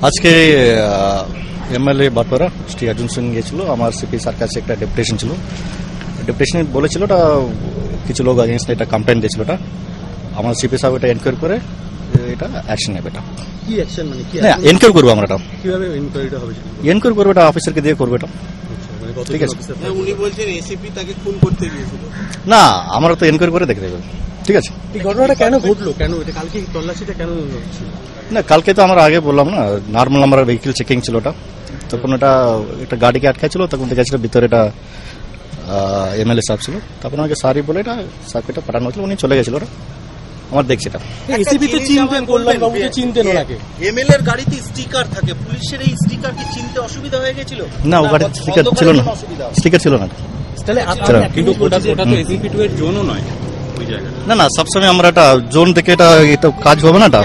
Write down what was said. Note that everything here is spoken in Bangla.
আজকে এমএলএ বাটোয়ারা শ্রী অর্জুন সিং গিয়েছিল, আমার সিপি স্যার কাছে একটা ডেপুটেশন ছিল। ডেপুটেশনে বলেছিল ওটা কিছু লোক এগেনস্ট এটা কমপ্লেন দিয়েছিল, ওটা আমার সিপি সাহেব এটা এনকোয়ারি করে এটা অ্যাকশন নেবে। এটা কি অ্যাকশন মানে কি না এনকোয়ারি করবো আমরা, এটা কিভাবে ইনকোয়ারিটা হবে? এনকোয়ারি করবো, এটা অফিসারকে দিয়ে করবো। এটা ঠিক আছে, উনি বলছেন এসিপি তাকে খুন করতে গিয়েছিল। না আমরা তো এনকোয়ারি করে দেখে দেবো। ঠিক আছে, এই ঘটনাটা কেন ঘটলো, কেন এটা কালকে তল্লাশিটা কেন হচ্ছে? না কালকে তো আমরা আগে বললাম না, নর্মাল আমরা ভেহিকেল চেকিং ছিল, ওটা তখন এটা একটা গাড়িকে আটকাইছিল, তখন দেখেছিল ভিতরে এটা এমএলএ সাহেব ছিল, তখন আমাকে সারি বলে এটা সাহেবকে এটা পাঠানো হয়েছিল, উনি চলে গেছিল। ওটা আমার দেখছি এটা এসিপি তো চিনতেন, কল্যাণ বাবু তো চিনতেন ওনাকে। এমএলএ এর গাড়িতে স্টিকার থাকে, পুলিশের এই স্টিকার কি চিনতে অসুবিধা হয়ে গেছিল? না ও গাড়িতে স্টিকার ছিল না, স্টিকার ছিল না। তাহলে কিন্তু ওটা তো এসিপি 2 এর জোনও নয় ওই জায়গাটা। না না সবসময় আমরা এটা জোন থেকে এটা কাজ হবে না, এটা